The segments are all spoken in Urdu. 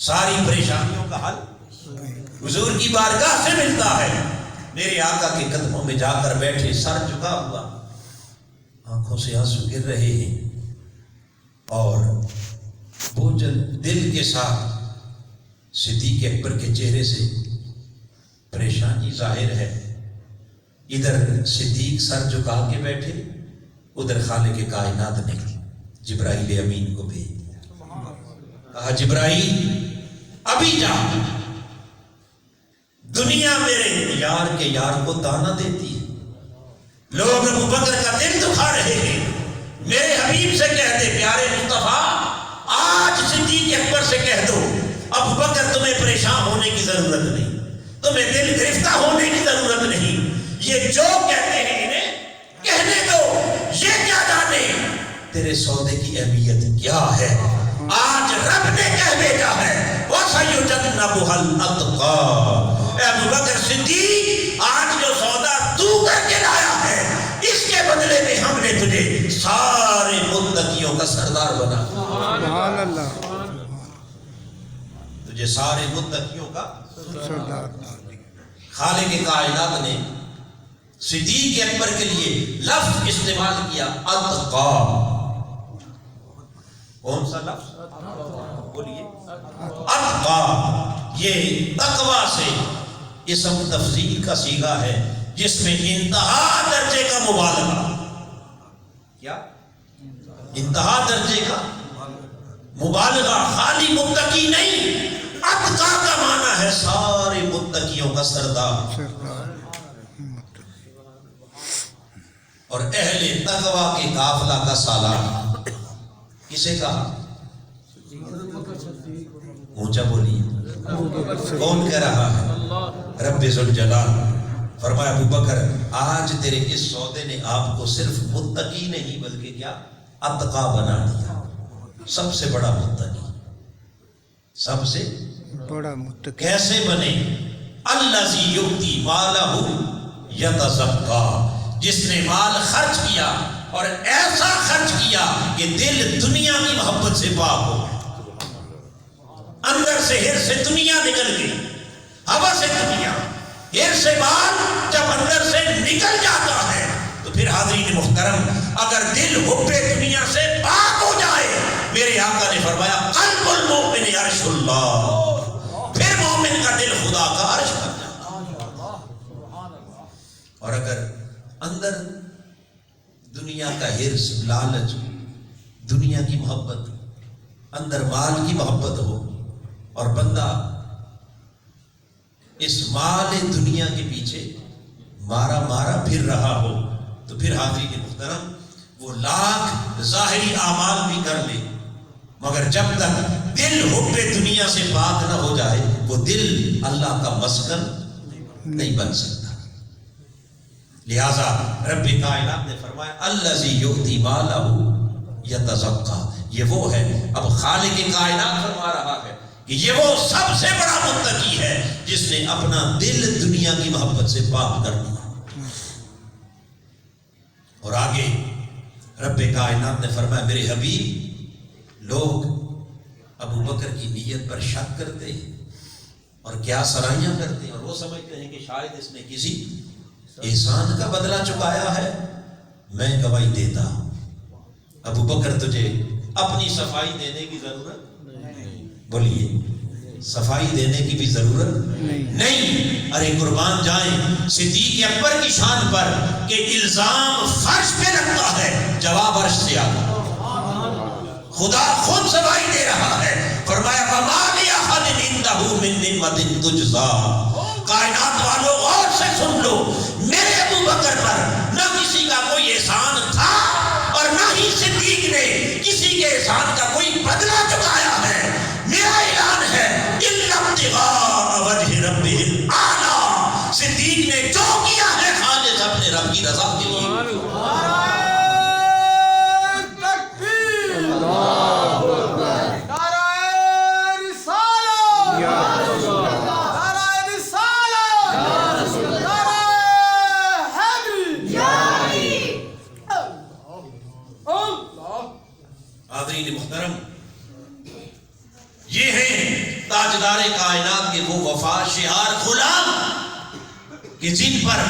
ساری پریشانیوں کا حل حضور کی بارگاہ سے ملتا ہے۔ میرے آقا کے قدموں میں جا کر بیٹھے، سر جھکا ہوا، آنکھوں سے آنسو گر رہے ہیں، اور بوجھل دل کے ساتھ صدیق اکبر کے چہرے سے پریشانی ظاہر ہے۔ ادھر صدیق سر جھکا کے بیٹھے، ادھر خالق کائنات نے جبرائیل امین کو بھیج دیا، کہا جبرائیل ابھی جا، دنیا میرے یار کے یار کو تانا دیتی ہے، لوگ ابو بکر کا دل دکھا رہے ہیں، میرے حبیب سے کہہ دے پیارے مصطفیٰ، آج صدیق اکبر سے کہہ دو ابو بکر تمہیں پریشان ہونے کی ضرورت نہیں، تمہیں دل گرفتہ ہونے کی ضرورت نہیں، یہ جو کہتے ہیں انہیں کہنے دو، یہ کیا جانے تیرے سودے کی اہمیت کیا ہے، آج رب نے کہہ بھیجا ہے وَسَيُجَنَّبُهَا الْأَتْقَى، اے ابو بکر صدیق آج جو سودا تو کر کے لایا ہے، اس کے بدلے میں ہم نے تجھے سارے متقیوں کا سردار بنا، سبحان اللہ، تجھے سارے متقیوں کا سردار۔ خالق کائنات نے صدیق اکبر کے لیے لفظ استعمال کیا اتقا۔ کون سا لفظ؟ بولیے اتقا۔ یہ تقوی سے اسم تفضیل کا صیغہ ہے، جس میں انتہا درجے کا مبالغہ، کیا انتہا درجے کا مبالغہ، خالی متقی نہیں، اتقا کا معنی ہے سارے متقیوں کا سردار، اور اہل تقوی کے قافلہ کا سالار۔ کسے کہا؟ اونچا بولیے، کون کہہ رہا ہے؟ رب ذوالجلال۔ فرمایا ابو بکر آج تیرے اس سودے نے آپ کو صرف متقی نہیں بلکہ کیا اتقا بنا دیا، سب سے بڑا متقی، سب سے بڑا متقی۔ کیسے بنے؟ الذی یؤتی مالہ یتزکا، جس نے مال خرچ کیا اور ایسا خرچ کیا کہ دل دنیا کی محبت سے پاک ہو، اندر سے ہر سے دنیا نکل گئی، ہوا سے دنیا، ہر سے مال جب اندر سے نکل جاتا ہے تو پھر حاضرین محترم اگر دل حب دنیا سے پاک ہو جائے، میرے آقا نے فرمایا قلب المؤمن عرش اللہ، پھر مومن کا دل خدا کا عرش بن جاتا۔ اور اگر اندر دنیا کا حرص، لالچ، دنیا کی محبت، اندر مال کی محبت ہو، اور بندہ اس مال دنیا کے پیچھے مارا پھر رہا ہو، تو پھر حاضرین محترم وہ لاکھ ظاہری اعمال بھی کر لے، مگر جب تک دل حب دنیا سے پاک نہ ہو جائے وہ دل اللہ کا مسکن نہیں بن سکتا۔ لہذا رب کائنات نے فرمایا الذی یؤتی مالہ یتزکا، یہ وہ ہے، اب خالق کائنات فرما رہا ہے کہ یہ وہ سب سے بڑا متقی ہے جس نے اپنا دل دنیا کی محبت سے پاک کر دیا۔ اور آگے رب کائنات نے فرمایا میرے حبیب، لوگ ابو بکر کی نیت پر شک کرتے ہیں اور کیا سرائیاں کرتے ہیں، اور وہ سمجھتے ہیں کہ شاید اس نے کسی احسان کا بدلہ چکایا ہے۔ میں گواہی دیتا ہوں ابو بکر تجھے اپنی صفائی دینے کی ضرورت نہیں، بولیے صفائی دینے کی بھی ضرورت نہیں۔ ارے قربان جائیں صدیق اکبر کی شان پر کہ الزام فرش پہ لگتا ہے، جواب عرش سے آتا، خدا خود صفائی دے رہا ہے۔ فرمایا وَمَا لِأَحَدٍ عِندَهُ مِن نِعْمَةٍ تُجْزَىٰ، کائنات والوں غور سے سن لو، میرے ابو بکر پر نہ کسی کا کوئی احسان تھا اور نہ ہی صدیق نے کسی کے احسان کا کوئی بدلہ چکایا ہے۔ میرا اعلان ہے إِلَّا ابْتِغَاءَ وَجْهِ رَبِّهِ الْأَعْلَىٰ، صدیق نے جو کیا ہے خالص اپنے رب کی رضا کے لیے۔ محترم یہ ہیں تاجدار کائنات کے وہ وفا شعار غلام کہ جن پر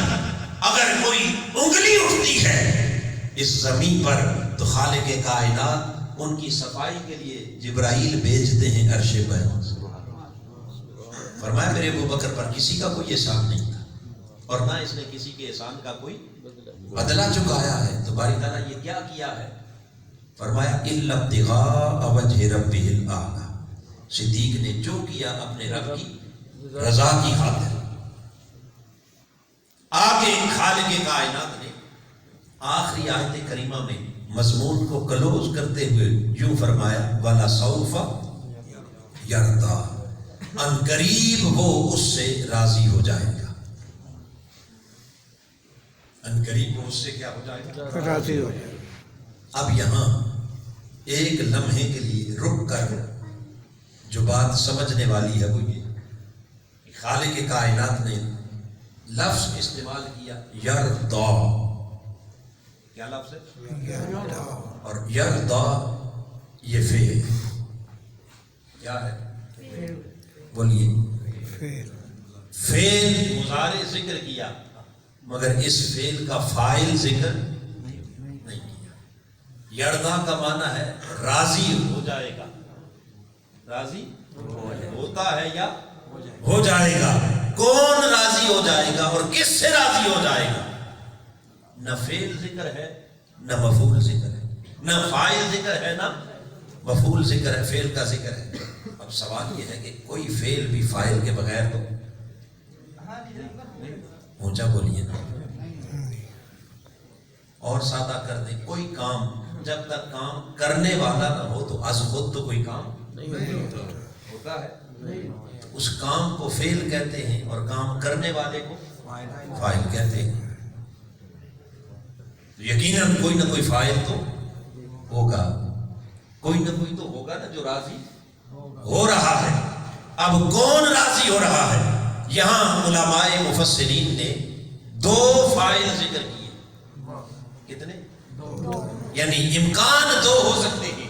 اگر کوئی انگلی اٹھتی ہے اس زمین پر تو خالق کائنات ان کی صفائی کے لیے جبرائیل بھیجتے ہیں عرش پر. فرمایا میرے ابو بکر پر کسی کا کوئی احسان نہیں تھا اور نہ اس نے کسی کے احسان کا کوئی بدلہ چکایا ہے. تو باری تعالیٰ یہ کیا کیا ہے؟ فرمایا الا ابتغاء وجہ ربہ الاعلی. صدیق نے جو کیا اپنے رب کی رضا کی خاطر. آگے خالق کائنات نے آخری آیت کریمہ میں مضمون کو کلوز کرتے ہوئے یوں فرمایا وَلَسَوْفَ يَرْضَىٰ. ان قریب وہ اس سے راضی ہو جائے گا. ان قریب وہ اس سے کیا ہو جائے گا؟ راضی ہو جائے. اب یہاں ایک لمحے کے لیے رک کر جو بات سمجھنے والی ہے وہ یہ کہ خالق کائنات نے لفظ استعمال کیا یرضا. کیا لفظ ہے؟ اور یرضا یہ فعل کیا ہے؟ بولیے. فعل مضارع ذکر کیا مگر اس فعل کا فاعل ذکر نہیں کیا. یرضا کا معنی ہے راضی ہو جائے گا. راضی ہوتا ہے یا ہو جائے گا. کون راضی ہو جائے گا اور کس سے راضی ہو جائے گا؟ نہ فعل ذکر ہے نہ مفعول ذکر ہے، نہ فاعل ذکر ہے نہ مفعول ذکر ہے، فعل کا ذکر ہے. اب سوال یہ ہے کہ کوئی فعل بھی فاعل کے بغیر تو اونچا بولیے نا اور سادہ کر دیں. کوئی کام جب تک کام کرنے والا نہ ہو تو از خود تو کوئی کام نہیں ہوتا ہے. اس کام کو فعل کہتے ہیں اور کام کرنے والے کو فاعل کہتے ہیں. یقیناً کوئی نہ کوئی فاعل تو ہوگا، کوئی نہ کوئی تو ہوگا نا جو راضی ہو رہا ہے. اب کون راضی ہو رہا ہے؟ یہاں علماء مفسرین نے دو فاعل ذکر کیے. کتنے؟ یعنی امکان دو ہو سکتے ہیں.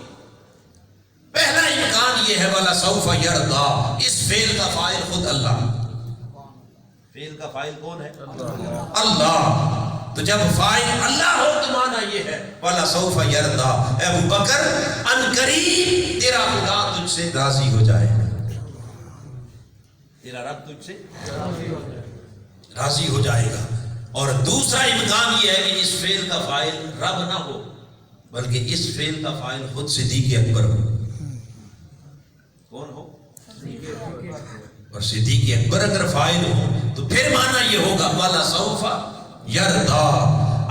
پہلا امکان یہ ہے والا سوف یرضا، اس فعل کا فاعل خود اللہ. فعل کا فاعل کون ہے؟ اللہ. تو جب فاعل اللہ ہو تو معنی یہ ہے والا سوف یرضا، اے ابو بکر ان قریب تیرا خدا تجھ سے راضی ہو جائے گا. تیرا رب تجھ سے راضی ہو جائے گا. اور دوسرا امکان یہ ہے کہ اس فعل کا فاعل رب نہ ہو بلکہ اس فعل کا فاعل خود صدیق اکبر ہو. کون ہو؟ اور صدیق اکبر اگر فاعل ہو تو پھر معنی یہ ہوگا والا سوف یرضا،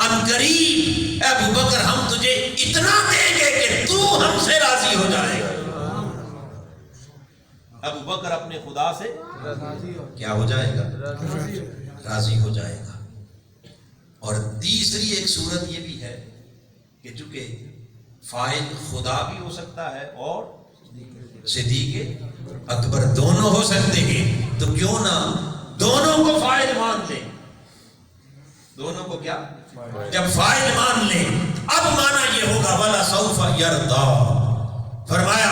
ان قریب اے ابو بکر ہم تجھے اتنا دیں گے کہ تو ہم سے راضی ہو جائے گا. ابو بکر اپنے خدا سے کیا ہو جائے گا؟ راضی ہو جائے گا. اور تیسری ایک صورت یہ بھی ہے کہ چونکہ فاعل خدا بھی ہو سکتا ہے اور صدیق اکبر دونوں ہو سکتے ہیں، تو کیوں نہ دونوں کو فاعل مان لیں. دونوں کو کیا؟ جب فاعل مان لیں اب مانا یہ ہوگا وَلَا سَوْفَ يَرْضَىٰ. فرمایا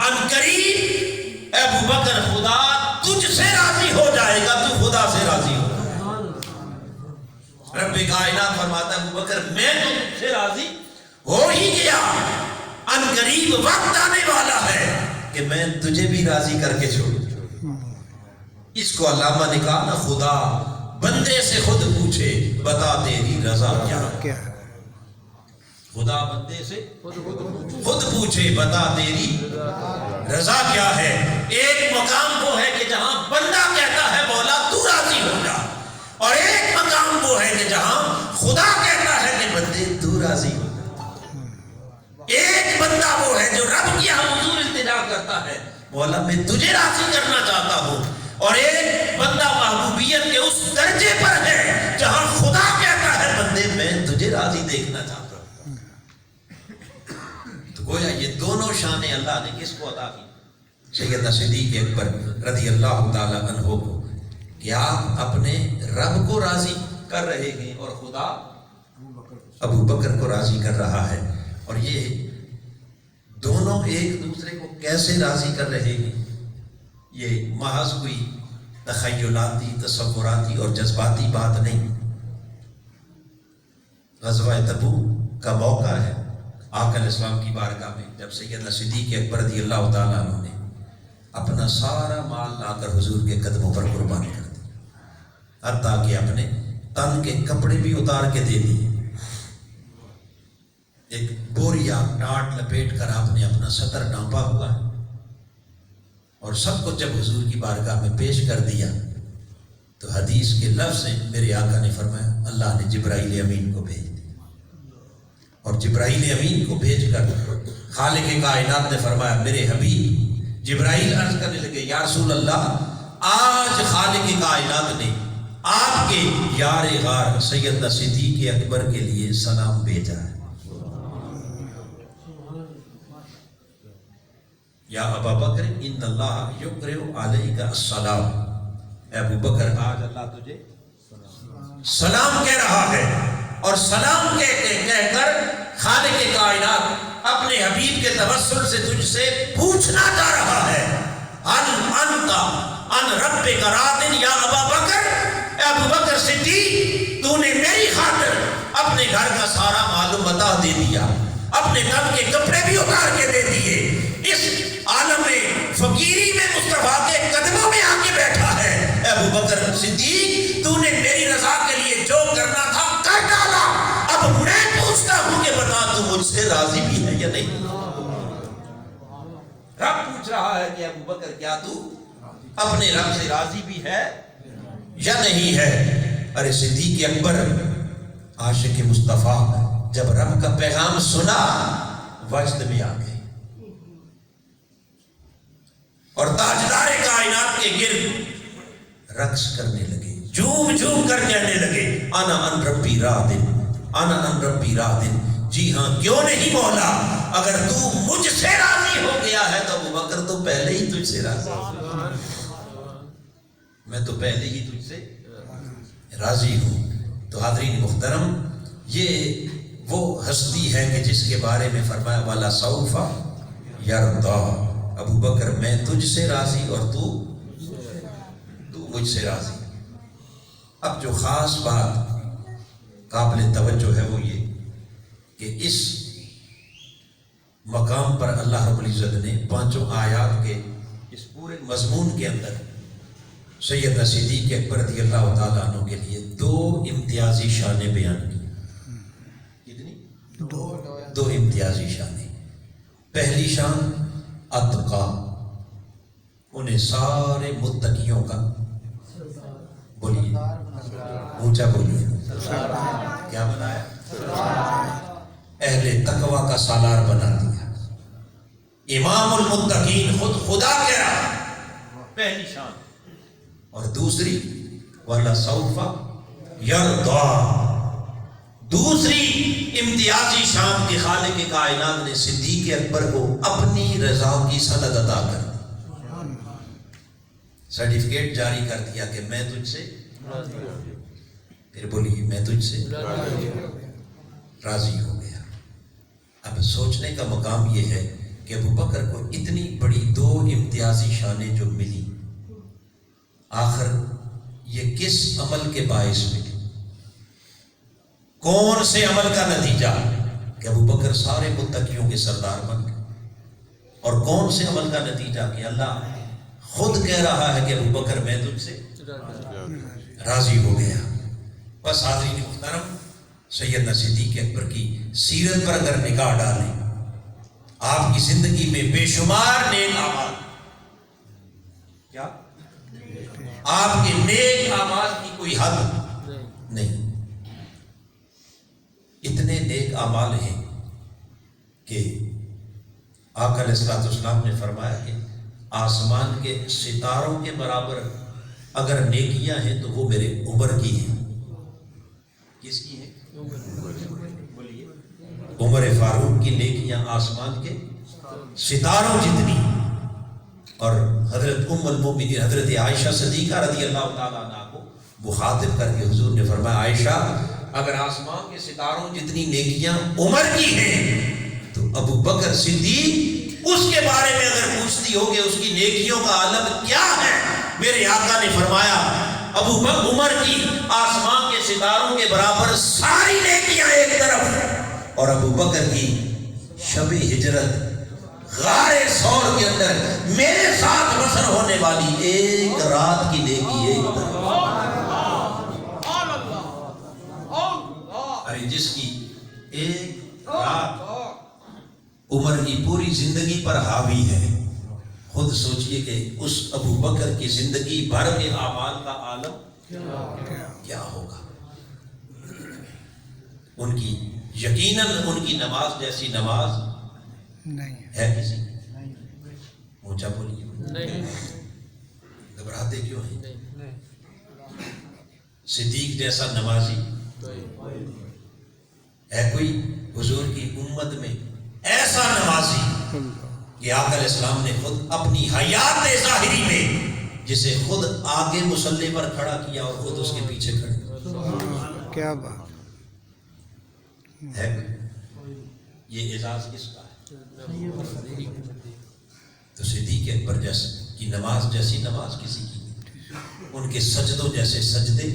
ان قریب اے ابو بکر خدا تجھ سے راضی ہو جائے گا، تو خدا سے راضی ہو. رب کائنات فرماتا ہے ابو بکر میں تو تجھ سے راضی ہو ہی گیا، ان قریب وقت آنے والا ہے کہ میں تجھے بھی راضی کر کے چھوڑوں. اس کو علامہ نے کہا نا خدا بندے سے خود پوچھے بتا تیری رضا کیا ہے. خدا بندے سے خود پوچھے بتا تیری رضا کیا ہے. ایک مقام وہ ہے کہ جہاں بندہ کہتا ہے مولا تو راضی ہو جا، اور ایک مقام وہ ہے کہ جہاں خدا کہتا ہے کہ بندے تو راضی ہو جا. ایک بندہ وہ ہے جو رب کی حضور التجا کرتا ہے مولا میں تجھے راضی کرنا چاہتا ہوں، اور ایک بندہ محبوبیت کے اس درجے پر ہے جہاں خدا کہتا ہے بندے میں تجھے راضی دیکھنا چاہتا ہوں. تو گویا یہ دونوں شانیں اللہ نے کس کو عطا کی؟ سیدنا صدیق اکبر رضی اللہ تعالی عنہ کو، کہ آپ اپنے رب کو راضی کر رہے ہیں اور خدا ابو بکر کو راضی کر رہا ہے. اور یہ دونوں ایک دوسرے کو کیسے راضی کر رہے ہیں؟ یہ محض کوئی تخیلاتی، تصوراتی اور جذباتی بات نہیں. غزوہ تبوک کا موقع ہے. آقا علیہ السلام کی بارگاہ میں جب سیدنا صدیق اکبر رضی اللہ تعالیٰ عنہ نے اپنا سارا مال لا کر حضور کے قدموں پر قربان کر دیا، حتیٰ کہ اپنے تن کے کپڑے بھی اتار کے دے دیے. ایک بوریا ٹاٹ لپیٹ کر آپ نے اپنا سطر ڈھانپا ہوا ہے اور سب کو جب حضور کی بارگاہ میں پیش کر دیا تو حدیث کے لفظ ہیں، میرے آقا نے فرمایا اللہ نے جبرائیل امین کو بھیج دیا. اور جبرائیل امین کو بھیج کر خالق کائنات نے فرمایا میرے حبیب. جبرائیل عرض کرنے لگے یا رسول اللہ، آج خالق کائنات نے آپ کے یار غار سیدنا صدیق اکبر کے لیے سلام بھیجا ہے. یا ابا بکر ان اللہ یقرئ علیک السلام، اے ابو بکر آج اللہ تجھے سلام کہہ رہا ہے. اور سلام کہہ کر خالق کائنات اپنے حبیب کے توسل سے تجھ سے پوچھنا چاہ رہا ہے ان انت ان ربک راض یا ابا بکر، اے ابو بکر صدیق تو نے میری خاطر اپنے گھر کا سارا معلوم بتا دے دیا، اپنے تن کے کپڑے بھی اتار کے دے دیے، اس عالم فقیری میں مصطفیٰ کے قدموں میں آ کے بیٹھا ہے. اے ابو بکر صدیق تو نے میری رضا کے لیے جو کرنا تھا کر ڈالا، اب میں پوچھتا ہوں کہ بتا تو مجھ سے راضی بھی ہے یا نہیں. رب پوچھ رہا ہے کہ ابو بکر کیا تو اپنے رب سے راضی بھی ہے یا نہیں ہے. ارے صدیق اکبر عاشق مصطفیٰ جب رب کا پیغام سنا وجد میں آ گئے اور تاجدار کائنات کے گرد رقص کرنے لگے، جھوم جھوم کر کہنے لگے انا ان ربی راض، انا ان ربی راض. جی ہاں کیوں نہیں مولا، اگر تو مجھ سے راضی ہو گیا ہے تو ابو بکر تو پہلے ہی تجھ سے راضی، میں تو پہلے ہی تجھ سے راضی ہوں. تو حاضرین محترم، یہ وہ ہستی ہے کہ جس کے بارے میں فرمایا والا سوف یرضا، ابو بکر میں تجھ سے راضی اور تو مجھ سے راضی. اب جو خاص بات قابل توجہ ہے وہ یہ کہ اس مقام پر اللہ رب العزت نے 5 آیات کے اس پورے مضمون کے اندر سیدنا صدیق اکبر رضی اللہ تعالیٰ عنہ کے لیے 2 امتیازی شانیں بیان کی. کتنی؟ 2 امتیازی شانیں. پہلی شان اتقا، انہیں سارے متقیوں کا، بولیے اونچا بولیے، کیا بنایا؟ اہل تقوی کا سالار بنا دیا. امام المتقین خود خدا کہہ رہا، پہلی شان. اور دوسری وَلَسَوْفَ يَرْضَىٰ، دوسری امتیازی شان کے خالق کائنات نے صدیق اکبر کو اپنی رضا کی سند عطا کر دی، سرٹیفکیٹ جاری کر دیا کہ میں تجھ سے، پھر بولیے میں تجھ سے راضی ہو گیا. اب سوچنے کا مقام یہ ہے کہ ابو بکر کو اتنی بڑی 2 امتیازی شانیں جو ملی، آخر یہ کس عمل کے باعث ملی، کون سے عمل کا نتیجہ کہ ابو بکر سارے متقیوں کے سردار بن گئے، اور کون سے عمل کا نتیجہ کہ اللہ خود کہہ رہا ہے کہ ابو بکر میں تجھ سے راضی ہو گیا. بس حاضرین محترم، سیدنا صدیق اکبر کی سیرت پر اگر نگاہ ڈالیں، آپ کی زندگی میں بے شمار نیک اعمال، کیا آپ کے نیک اعمال کی کوئی حد نہیں. اتنے نیک اعمال ہیں کہ آقا علیہ الصلوۃ والسلام نے فرمایا کہ آسمان کے ستاروں کے برابر اگر نیکیاں ہیں تو وہ میرے عمر کی ہیں. کس کی ہیں؟ بولیے. عمر فاروق کی نیکیاں آسمان کے ستاروں جتنی. اور حضرت ام المومنین حضرت عائشہ صدیقہ رضی اللہ تعالیٰ عنہ کو مخاطب کر کے حضور نے فرمایا عائشہ اگر آسمان کے ستاروں جتنی نیکیاں عمر کی ہیں تو ابو بکر صدیق اس کے بارے میں اگر پوچھتی ہوگی اس کی نیکیوں کا عالم کیا ہے، میرے آقا نے فرمایا ابو بکر عمر کی آسمان کے ستاروں کے برابر ساری نیکیاں ایک طرف، اور ابو بکر کی شب ہجرت غار ثور کے اندر میرے ساتھ بسر ہونے والی ایک رات کی نیکی ایک طرف۔ ارے جس کی ایک رات عمر کی پوری زندگی پر حاوی ہے، خود سوچئے کہ اس ابو بکر کی زندگی بھر کے اعمال کا عالم کیا ہوگا۔ ان کی یقیناً ان کی نماز جیسی نماز نہیں ہے کسی؟ اونچا بولیے، گھبراتے کیوں ہیں؟ صدیق جیسا نمازی ہے کوئی حضور کی امت میں ایسا نمازی کہ آقا علیہ السلام نے خود اپنی حیات ظاہری میں جسے خود آگے مصلی پر کھڑا کیا اور خود اس کے پیچھے کھڑے؟ کیا بات ہے یہ اعزاز کس کا ہے؟ تو صدیق اکبر جیسے کی نماز جیسی نماز کسی کی نہیں، ان کے سجدوں جیسے سجدے،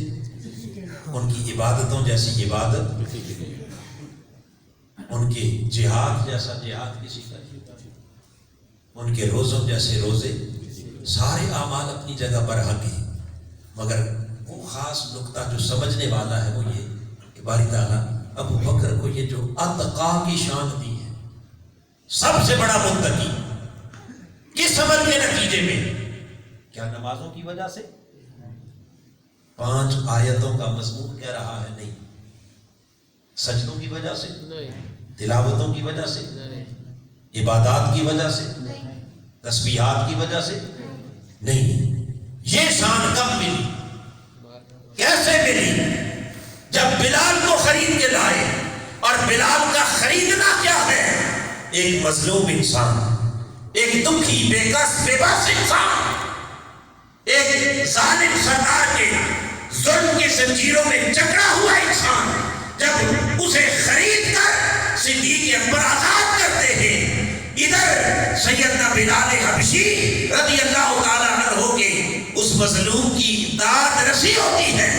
ان کی عبادتوں جیسی عبادت، ان کے جہاد جیسا جہاد کسی کا نہیں، ان کے روزوں جیسے روزے، سارے اعمال اپنی جگہ پر حق ہیں، مگر وہ خاص نقطہ جو سمجھنے والا ہے وہ یہ کہ باری تعالیٰ ابو بکر کو یہ جو اتقا کی شان دی ہے، سب سے بڑا متقی، کس عمل کے نتیجے میں؟ کیا نمازوں کی وجہ سے؟ 5 آیتوں کا مضمون کہہ رہا ہے نہیں، سجدوں کی وجہ سے، تلاوتوں کی وجہ سے، عبادات کی وجہ سے، تسبیحات کی وجہ سے نہیں۔ یہ شان کب ملی، کیسے ملی؟ جب بلال کو خرید کے لائے، اور بلال کا خریدنا کیا ہے؟ ایک مظلوم انسان، ایک دکھی بے کس بے بس انسان، ایک ظالم سردار کے ظلم کی زنجیروں میں جکڑا ہوا انسان، جب اسے خرید کر صدیق اکبر آزاد کرتے ہیں، ادھر سیدنا بلال حبشی رضی اللہ تعالیٰ عنہ کے اس مظلوم کی داد رسی ہوتی ہے،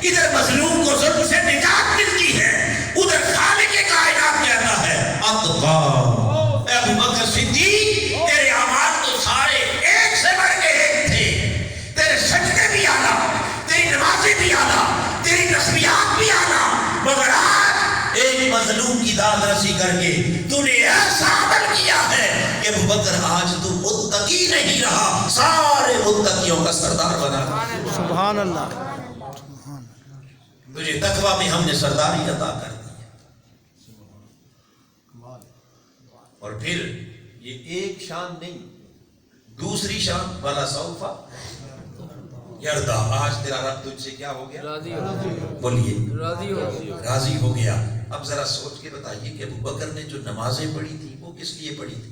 ادھر مظلوم کو ظلم سے نجات ملتی ہے، ادھر خالق کائنات کہتا ہے اتقا ابو بکر صدیق، تیرے اعمال تو سارے ایک سے بڑھ کے ایک تھے، تیرے سجدے بھی اعلیٰ، تیری نمازیں بھی اعلیٰ، تیری تسبیحات بھی اعلیٰ، مگر آج ایک مظلوم کی داد رسی کر کے تو نے ایسا عمل کیا ہے کہ ابو بکر آج تو متقی نہیں رہا، سارے متقیوں کا سردار بنا۔ سبحان اللہ، تجھے تقویٰ میں ہم نے سرداری عطا کر دی، اور پھر یہ ایک شان نہیں، دوسری شان والا سوفا یردا، آج تیرا رب تجھ سے کیا ہو گیا؟ راضی ہو گیا، بولیے راضی ہو گیا۔ اب ذرا سوچ کے بتائیے کہ ابو بکر نے جو نمازیں پڑھی تھی وہ کس لیے پڑھی تھی؟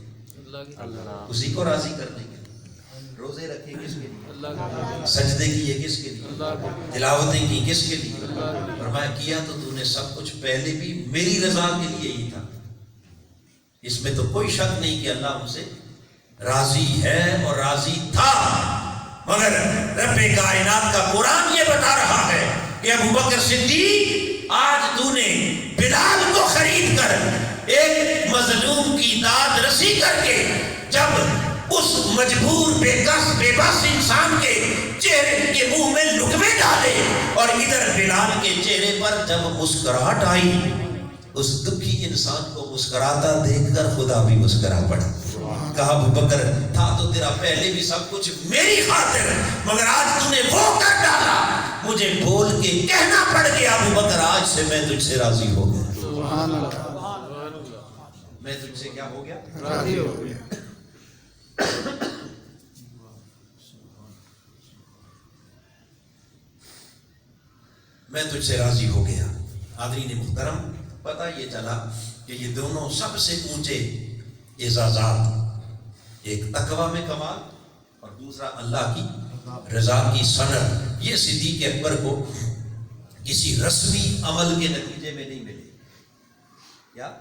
اسی کو راضی کرنے کے لیے۔ روزے رکھے کس کے لیے؟ سجدے کیے کس کے لیے؟ تلاوتیں کی کس کے لیے؟ اور میں کیا تو نے سب کچھ پہلے بھی میری رضا کے لیے ہی تھا، اس میں تو کوئی شک نہیں کہ اللہ ہم سے راضی ہے اور راضی تھا، مگر رب کائنات کا قرآن یہ بتا رہا ہے کہ ابو بکر صدیق آج تو نے بلال کو خرید کر ایک مظلوم کی داد رسی کر کے جب اس مجبور بے کس بے بس انسان کے چہرے کے منہ میں لقمے ڈالے، اور ادھر بلال کے چہرے پر جب مسکراہٹ آئی، اس دکھی انسان کو مسکراتا دیکھ کر خدا بھی مسکرا پڑا۔ کہا ابو بکر تھا تو تیرا پہلے بھی سب کچھ میری خاطر، مگر آج تو نے وہ کر ڈالا، مجھے بول کے کہنا پڑ گیا ابو بکر آج سے میں تجھ سے راضی ہو گیا۔ سبحان اللہ، میں تجھ سے کیا ہو گیا؟ راضی ہو گیا۔ میں تجھ سے راضی ہو گیا۔ حاضرین محترم، پتہ یہ چلا کہ یہ دونوں سب سے اونچے اعزازات، ایک تقوی میں کمال اور دوسرا اللہ کی رضا کی صنعت، یہ صدیق اکبر کو کسی رسمی عمل کے نتیجے میں نہیں ملے، کیا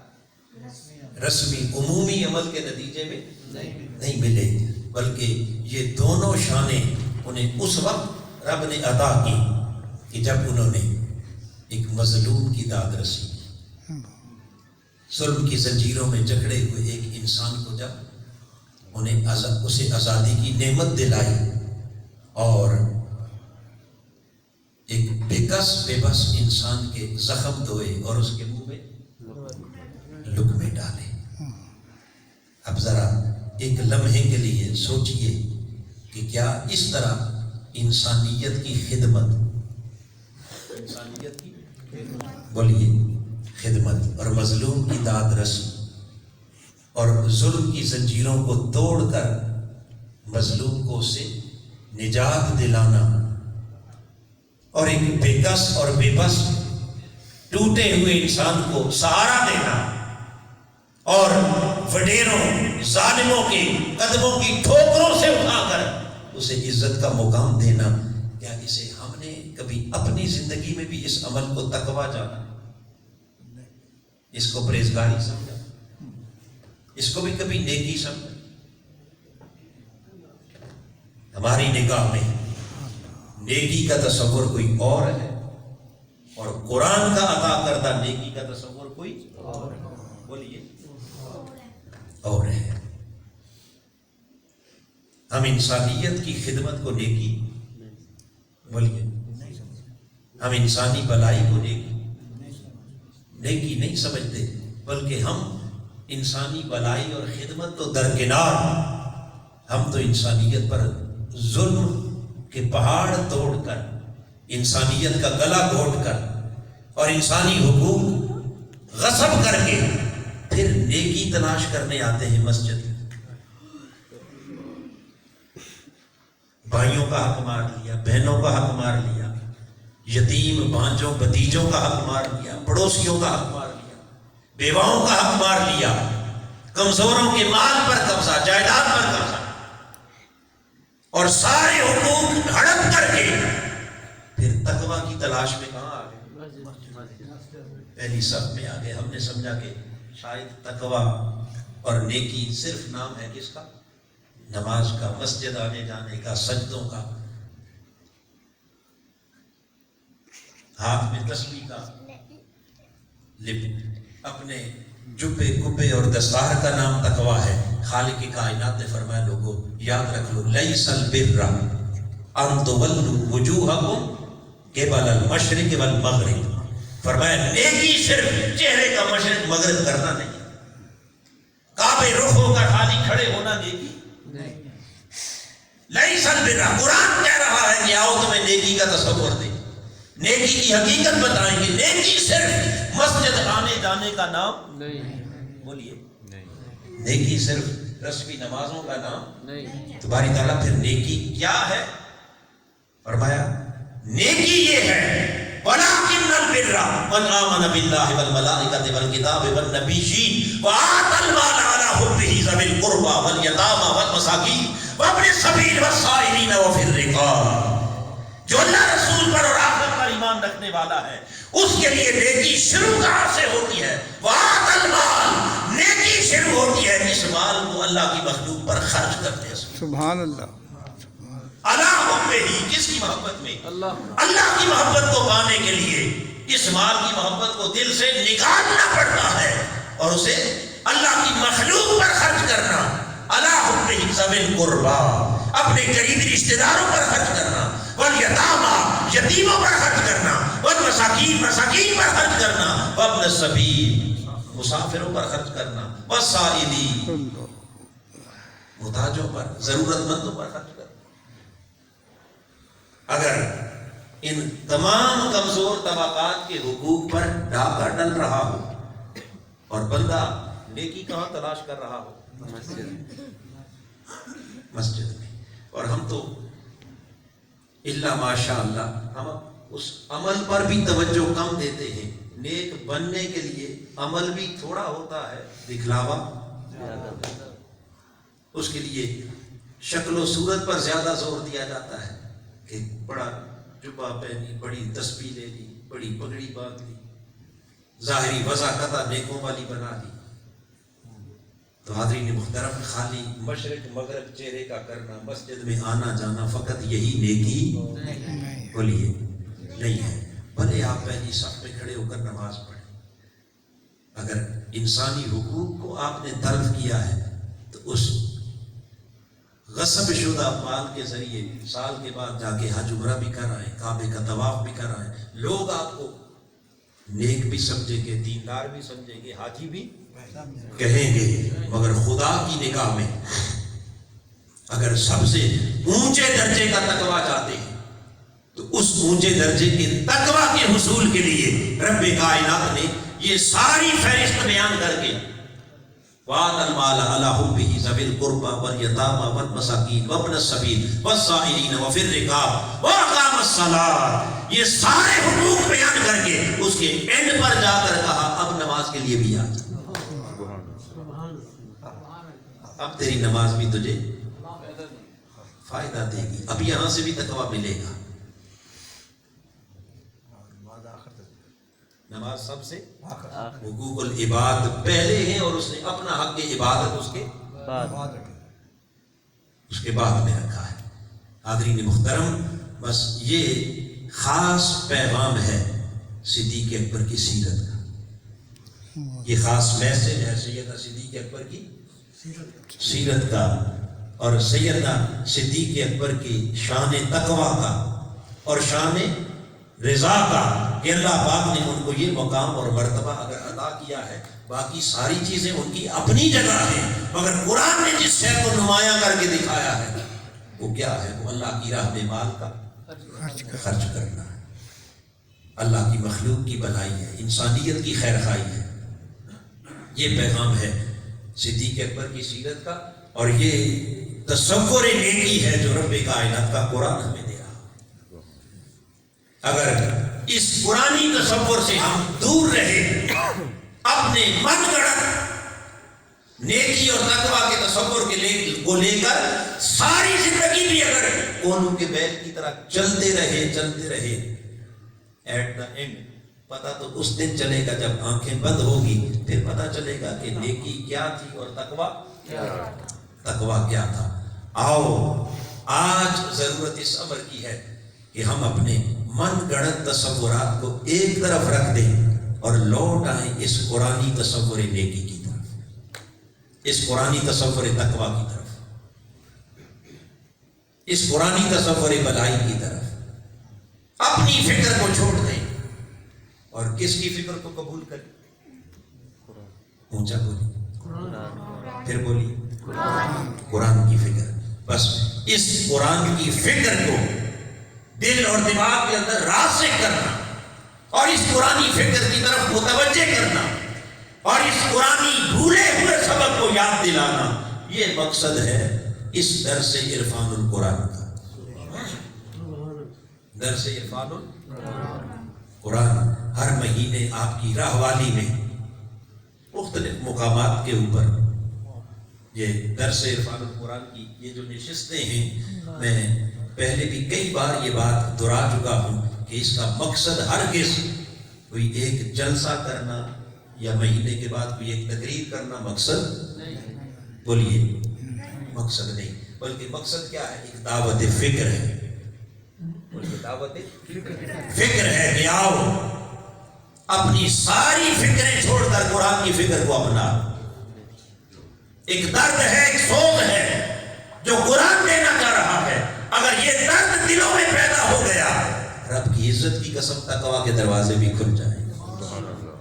رسمی عمومی عمل کے نتیجے میں نہیں ملے، بلکہ یہ دونوں شانیں انہیں اس وقت رب نے عطا کی کہ جب انہوں نے ایک مظلوم کی داد رسی کی، ظلم کی زنجیروں میں جکڑے ہوئے ایک انسان کو جب انہیں اسے آزادی کی نعمت دلائی اور ایک بے بس انسان کے زخم دھوئے اور اس کے منہ میں لقمے ڈالے۔ اب ذرا ایک لمحے کے لیے سوچئے کہ کیا اس طرح انسانیت کی خدمت بولیے خدمت اور مظلوم کی داد رسی اور ظلم کی زنجیروں کو توڑ کر مظلوم کو اس سے نجات دلانا اور ایک بے کس اور بے بس ٹوٹے ہوئے انسان کو سہارا دینا اور وڈیروں ظالموں کے قدموں کی ٹھوکروں سے اٹھا کر اسے عزت کا مقام دینا، کیا اسے ہم نے کبھی اپنی زندگی میں بھی اس عمل کو تقویٰ جانا، اس کو پرہیزگاری سمجھا، اس کو بھی کبھی نیکی سمجھا؟ ہماری نگاہ میں نیکی کا تصور کوئی اور ہے اور قرآن کا عطا کردہ نیکی کا تصور کوئی اور ہے، بولیے اور ہے۔ ہم انسانیت کی خدمت کو نیکی بولیے، ہم انسانی بلائی کو نیکی نہیں سمجھتے، بلکہ ہم انسانی بلائی اور خدمت تو درکنار، ہم تو انسانیت پر ظلم کے پہاڑ توڑ کر، انسانیت کا گلا گھونٹ کر اور انسانی حقوق غصب کر کے پھر نیکی تلاش کرنے آتے ہیں مسجد۔ بھائیوں کا حق مار لیا، بہنوں کا حق مار لیا، یتیم بھانجوں بھتیجوں کا حق مار لیا، پڑوسیوں کا حق مار لیا، بیواؤں کا حق مار لیا، کمزوروں کے مال پر قبضہ، جائیداد پر قبضہ، اور سارے حقوق ہڑپ کر کے پھر تقویٰ کی تلاش میں کہاں آ گئے؟ پہلی صف میں آ گئے۔ ہم نے سمجھا کہ شاید تقویٰ اور نیکی صرف نام ہے کس کا؟ نماز کا، مسجد آنے جانے کا، سجدوں کا، ہاتھ میں تسبیح کا، اپنے جبے کبے اور دستار کا نام تقویٰ ہے۔ خالق کائنات نے فرمایا لوگوں یاد رکھ لو، لیس البر ان تولوا وجوہکم قبل المشرق والمغرب، فرمایا نیکی صرف چہرے کا مشرق مغرب کرنا نہیں، کعبے رخ ہو کر خالی کھڑے ہونا نیکی نہیں۔ لیس البر، قرآن کہہ رہا ہے کہ آؤ تمہیں نیکی کا تصور دیں، نیکی کی حقیقت بتائیں گے۔ نیکی صرف مسجد آنے جانے کا نام نہیں، بولیے نیکی صرف رسمی نمازوں کا نام نہیں۔ تمہاری تعالیٰ پھر نیکی کیا ہے؟ فرمایا نیکی یہ ہے وَلَٰكِنَّ الْبِرَّ مَنْ آمَنَ بِاللَّهِ وَالْمَلَائِكَةِ وَالْكِتَابِ وَالنَّبِيِّينَ وَآتَى الْمَالَ عَلَىٰ حُبِّهِ ذَوِي الْقُرْبَىٰ وَالْيَتَامَىٰ وَالْمَسَاكِينِ وَابْنِ السَّبِيلِ وَالسَّائِلِينَ وَفِي الرِّقَابِ، جو اللہ رسول پر اور آخرت پر ایمان رکھنے والا ہے اس کے لیے نیکی شروع کہاں سے ہوتی ہے؟ وَآتَى الْمَالَ، نیکی شروع ہوتی ہے اس مال کو اللہ کی مخلوق پر خرچ کرتے ہیں۔ سبحان اللہ۔ اللہ حبہ، کس کی محبت میں؟ اللہ کی محبت کو پانے کے لیے اس مال کی محبت کو دل سے نکالنا پڑتا ہے اور اسے اللہ کی مخلوق پر خرچ کرنا۔ اللہ حبہ ذوی القربیٰ، اپنے قریبی رشتہ داروں پر خرچ کرنا، والیتامیٰ، یتیموں پر خرچ کرنا، والمساکین، مساکین پر خرچ کرنا، وابن السبیل، مسافروں پر خرچ کرنا، والسائلین، محتاجوں پر، ضرورت مندوں پر خرچ کرنا۔ اگر ان تمام کمزور طبقات کے حقوق پر ڈاکہ ڈل رہا ہو اور بندہ نیکی کہاں تلاش کر رہا ہو؟ مسجد میں۔ اور ہم تو الا ماشاء اللہ ہم اس عمل پر بھی توجہ کم دیتے ہیں۔ نیک بننے کے لیے عمل بھی تھوڑا ہوتا ہے، دکھلاوا اس کے لیے شکل و صورت پر زیادہ زور دیا جاتا ہے کہ بڑا جبہ پہنی، بڑی تسبیح لے لی، بڑی پگڑی باندھ لی، ظاہری وضاحت نیکوں والی بنا لی، تو حاضرین محترم خالی مشرق مغرب چہرے کا کرنا، مسجد میں آنا جانا فقط یہی نیکی نہیں بولیے نہیں ہے. بھلے آپ پہلی صف میں کھڑے ہو کر نماز پڑھیں، اگر انسانی حقوق کو آپ نے طلب کیا ہے تو اس غصب شدہ مال کے ذریعے سال کے بعد جا کے حج عمرہ بھی کر آئیں، کعبے کا طواف بھی کر آئیں، لوگ آپ کو نیک بھی سمجھیں گے، دیندار بھی سمجھیں گے، حاجی بھی کہیں گے، مگر خدا کی نگاہ میں اگر سب سے اونچے درجے کا تقویٰ چاہتے ہیں تو اس اونچے درجے کے تقویٰ کے حصول کے لیے رب کائنات نے یہ ساری فہرست بیان کر کے وَآتَى الْمَالَ عَلَىٰ حُبِّهِ ذَوِي الْقُرْبَىٰ وَالْيَتَامَىٰ وَالْمَسَاكِينِ وَابْنَ السَّبِيلِ وَالسَّائِلِينَ وَفِي الرِّقَابِ وَأَقَامَ الصَّلَاةَ، یہ سارے حقوق بیان کر کے اس کے اینڈ پر جا کر کہا اب نماز کے لیے بھی آ جا، اب تیری نماز بھی تجھے فائدہ دے گی، اب یہاں سے بھی تقویٰ ملے گا. نماز سب سے حقوق العباد پہلے ہیں اور اس نے اپنا حق عبادت اس کے بعد میں رکھا ہے. حاضرین محترم، بس یہ خاص پیغام ہے صدیق اکبر کی سیرت کا، یہ خاص میسج ہے سیدنا صدیق اکبر کی سیرت کا اور سیدنا صدیق اکبر کی شان تقویٰ کا اور شان رضا کا، کہ اللہ پاک نے ان کو یہ مقام اور مرتبہ اگر عطا کیا ہے، باقی ساری چیزیں ان کی اپنی جگہ ہیں، مگر قرآن نے جس شے کو نمایاں کر کے دکھایا ہے وہ کیا ہے؟ وہ اللہ کی راہ میں مال کا خرچ کرنا ہے، اللہ کی مخلوق کی بھلائی ہے، انسانیت کی خیر خواہی ہے. یہ پیغام ہے صدیق اکبر کی سیرت کا اور یہ تصور نیکی ہے جو رب کائنات کا قرآن ہمیں دے رہا. اگر اس قرآنی تصور سے ہم دور رہے، اپنے من گڑت نیکی اور تقویٰ کے تصور کو لے کر ساری زندگی بھی اگر کونوں کے بیل کی طرح چلتے رہے ایٹ دا اینڈ پتہ تو اس دن چلے گا جب آنکھیں بند ہوگی، پھر پتہ چلے گا کہ نیکی کیا تھی اور تقویٰ کیا تھا. آؤ آج ضرورت اس امر کی ہے کہ ہم اپنے من گڑت تصورات کو ایک طرف رکھ دیں اور لوٹ آئیں اس قرآنی تصور نیکی کی طرف، اس قرآنی تصور تقویٰ کی طرف، اس قرآنی تصور بھلائی کی طرف. اپنی فکر کو چھوڑ دیں اور کس کی فکر کو قبول کریں؟ اونچا بولی، پھر بولی قرآن کی فکر. بس اس قرآن کی فکر کو دل اور دماغ کے اندر راسخ کرنا اور اس قرآنی فکر کی طرف متوجہ کرنا اور اس قرآنی بھولے ہوئے سبق کو یاد دلانا، یہ مقصد ہے اس درس عرفان القرآن کا. درس عرفان القرآن ہر مہینے آپ کی راہوالی میں مختلف مقامات کے اوپر یہ درس عرفان القرآن کی یہ جو نشستیں ہیں، میں پہلے بھی کئی بار یہ بات دہرا چکا ہوں کہ اس کا مقصد ہرگز کوئی ایک جلسہ کرنا یا مہینے کے بعد کوئی ایک تقریر کرنا مقصد بولیے مقصد نہیں، بلکہ مقصد کیا ہے؟ ایک دعوت فکر ہے. دعوت فکر ہے کہ آؤ اپنی ساری فکریں چھوڑ کر قرآن کی فکر کو اپنا. ایک درد ہے، ایک سوز ہے جو قرآن دینا چاہ رہا ہے. اگر یہ درد دلوں میں پیدا ہو گیا، رب کی عزت کی قسم تقویٰ کے دروازے بھی کھل جائیں گے،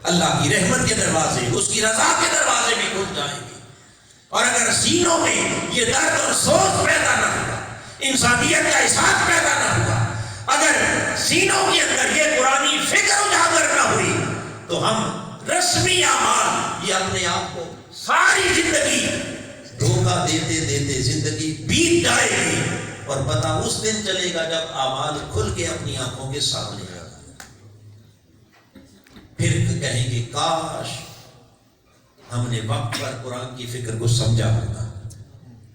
اللہ کی رحمت کے دروازے، اس کی رضا کے دروازے بھی کھل جائیں گے. اور اگر سینوں میں یہ درد اور سوز پیدا نہ ہوا، انسانیت کا احساس پیدا نہ ہوا، اگر سینوں کے اندر یہ قرآنی فکر اجاگر نہ ہوئی، تو ہم رسمی اعمال یہ اپنے آپ کو ساری زندگی دھوکہ دیتے دیتے زندگی بیت جائے گی اور پتہ اس دن چلے گا جب اعمال کھل کے اپنی آنکھوں کے سامنے آ جائے. پھر کہیں گے کاش ہم نے وقت پر قرآن کی فکر کو سمجھا ہوتا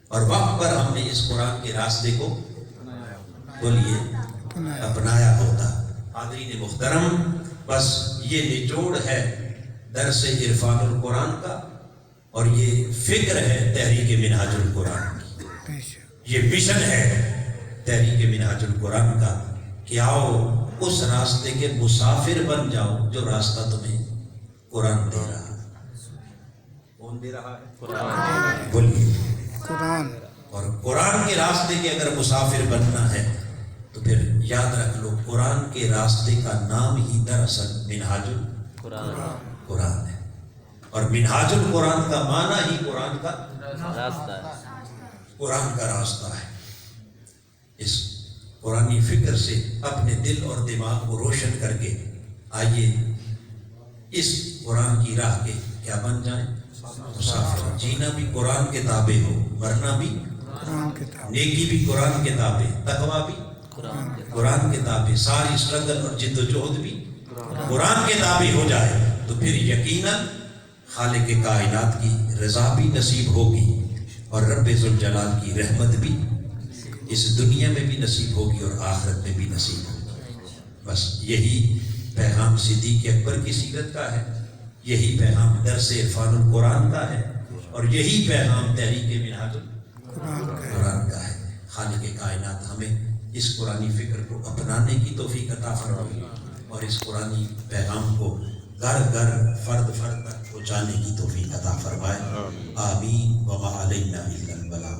اور وقت پر ہم نے اس قرآن کے راستے کو بولیے اپنایا ہوتا. حاضرین محترم، بس یہ نچوڑ ہے درس عرفان القرآن کا اور یہ فکر ہے تحریک منہاج القرآن کی، بے شک یہ مشن ہے تحریک منہاج القرآن کا کہ آؤ اس راستے کے مسافر بن جاؤ جو راستہ تمہیں قرآن دے رہا ہے۔ کون دے رہا ہے؟ بولیے۔ قرآن۔ اور قرآن کے راستے کے اگر مسافر بننا ہے تو پھر یاد رکھ لو قرآن کے راستے کا نام ہی دراصل منہاج القرآن ہے، اور منہاج القرآن کا معنی ہی قرآن کا راستہ ہے۔ اس قرآنی فکر سے اپنے دل اور دماغ کو روشن کر کے آئیے اس قرآن کی راہ کے کیا بن جائیں؟ مسافر۔ جینا بھی قرآن کے تابع ہو، مرنا بھی قرآن کے تابع، نیکی بھی قرآن کے تابع، تقویٰ بھی قرآن کے تابع، ساری اسٹرگل اور جد و جہد بھی قرآن کے تابع ہو جائے تو پھر یقیناً خالق کائنات کی رضا بھی نصیب ہوگی اور رب ذوالجلال کی رحمت بھی اس دنیا میں بھی نصیب ہوگی اور آخرت میں بھی نصیب ہوگی۔ بس یہی پیغام صدیق اکبر کی سیرت کا ہے، یہی پیغام درس عرفان القرآن کا ہے، اور یہی پیغام تحریک منہاج القرآن کا ہے۔ خالق کائنات ہمیں اس قرآنی فکر کو اپنانے کی توفیق عطا فرمائے اور اس قرآنی پیغام کو گھر گھر فرد فرد تک پہنچانے کی توفیق عطا فرمائے۔ آمین۔ وما علینا الا البلاغ۔